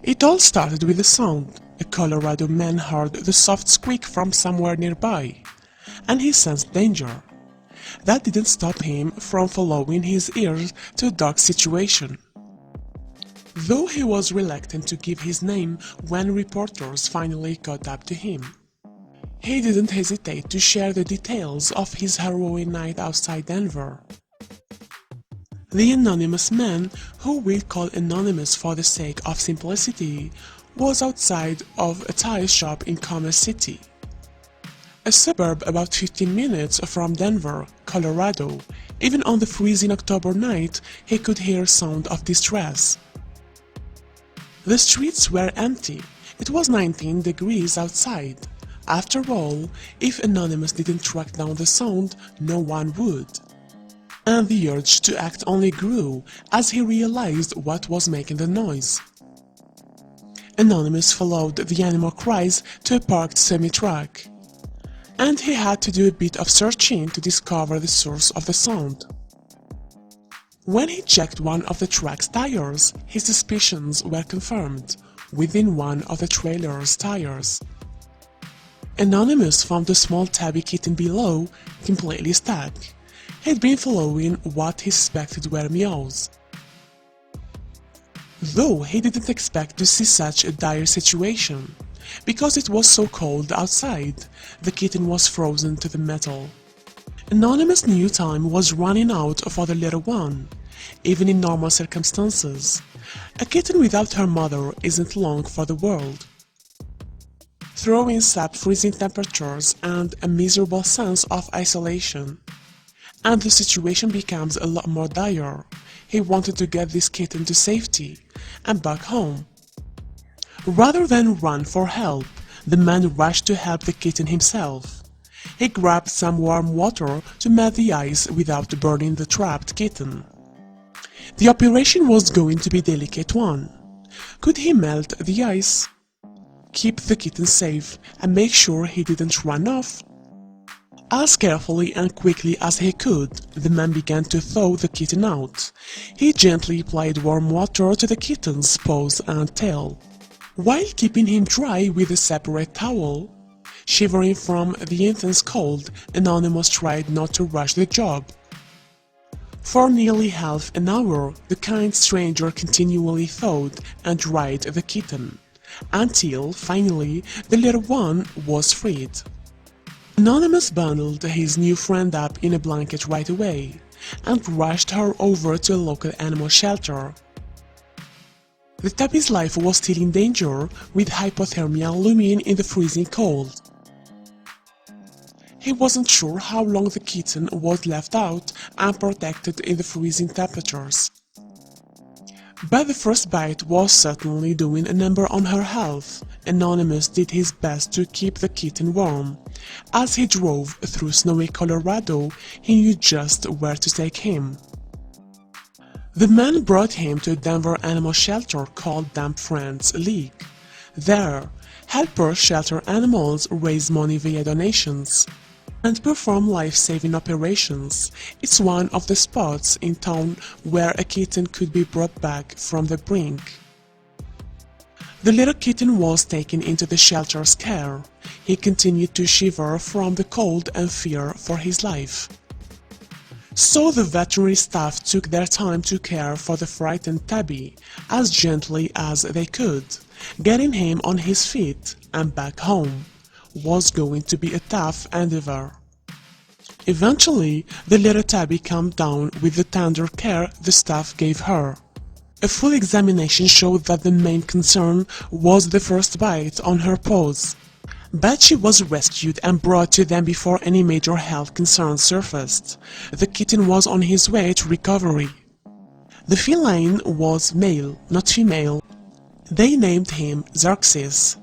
It all started with a sound. A Colorado man heard the soft squeak from somewhere nearby, and he sensed danger. That didn't stop him from following his ears to a dark situation. Though he was reluctant to give his name when reporters finally caught up to him, he didn't hesitate to share the details of his harrowing night outside Denver. The anonymous man, who we'll call anonymous for the sake of simplicity, was outside of a tire shop in Commerce City, a suburb about 15 minutes from Denver, Colorado. Even on the freezing October night, he could hear sound of distress. The streets were empty. It was 19 degrees outside. After all, if Anonymous didn't track down the sound, no one would. And the urge to act only grew as he realized what was making the noise. Anonymous followed the animal cries to a parked semi-truck, and he had to do a bit of searching to discover the source of the sound. When he checked one of the truck's tires, his suspicions were confirmed within one of the trailer's tires. Anonymous found the small tabby kitten below, completely stuck. He'd been following what he suspected were meows. Though he didn't expect to see such a dire situation, because it was so cold outside, the kitten was frozen to the metal. Anonymous knew time was running out for the little one, even in normal circumstances. A kitten without her mother isn't long for the world. Throw in sub-freezing temperatures and a miserable sense of isolation, and the situation becomes a lot more dire. He wanted to get this kitten to safety and back home. Rather than run for help, the man rushed to help the kitten himself. He grabbed some warm water to melt the ice without burning the trapped kitten. The operation was going to be a delicate one. Could he melt the ice, keep the kitten safe, and make sure he didn't run off? As carefully and quickly as he could, the man began to thaw the kitten out. He gently applied warm water to the kitten's paws and tail, while keeping him dry with a separate towel. Shivering from the intense cold, Anonymous tried not to rush the job. For nearly half an hour, the kind stranger continually thawed and dried the kitten, until, finally, the little one was freed. Anonymous bundled his new friend up in a blanket right away, and rushed her over to a local animal shelter. The tabby's life was still in danger, with hypothermia looming in the freezing cold. He wasn't sure how long the kitten was left out unprotected in the freezing temperatures. But the first bite was certainly doing a number on her health. Anonymous did his best to keep the kitten warm. As he drove through snowy Colorado, he knew just where to take him. The man brought him to a Denver animal shelter called Dump Friends League. There, helpers shelter animals raise money via donations and perform life-saving operations. It's one of the spots in town where a kitten could be brought back from the brink. The little kitten was taken into the shelter's care. He continued to shiver from the cold and fear for his life. So the veterinary staff took their time to care for the frightened tabby as gently as they could. Getting him on his feet and back home was going to be a tough endeavor. Eventually, the little tabby calmed down with the tender care the staff gave her. A full examination showed that the main concern was the first bite on her paws. But she was rescued and brought to them before any major health concerns surfaced. The kitten was on his way to recovery. The feline was male, not female. They named him Xerxes.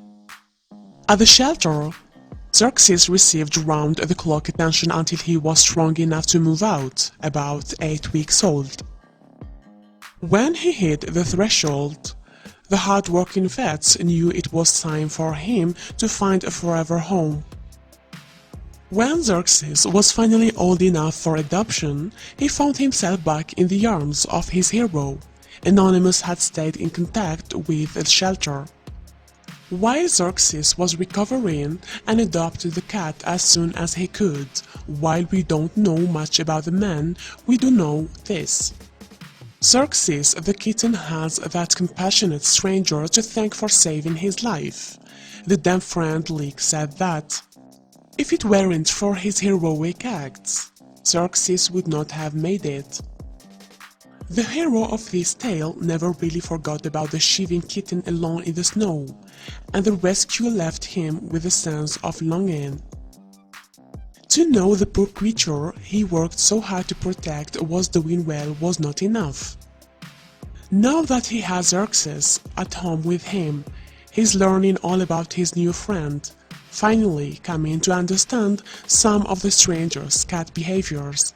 At the shelter, Xerxes received round-the-clock attention until he was strong enough to move out, about 8 weeks old. When he hit the threshold, the hard-working vets knew it was time for him to find a forever home. When Xerxes was finally old enough for adoption, he found himself back in the arms of his hero. Anonymous had stayed in contact with the shelter. While Xerxes was recovering and adopted the cat as soon as he could, while we don't know much about the man, we do know this. Xerxes the kitten has that compassionate stranger to thank for saving his life. The damn friend Leek said that if it weren't for his heroic acts, Xerxes would not have made it. The hero of this tale never really forgot about the shivering kitten alone in the snow, and the rescue left him with a sense of longing. To know the poor creature he worked so hard to protect was doing well was not enough. Now that he has Xerxes at home with him, he's learning all about his new friend, finally coming to understand some of the stranger's cat behaviors.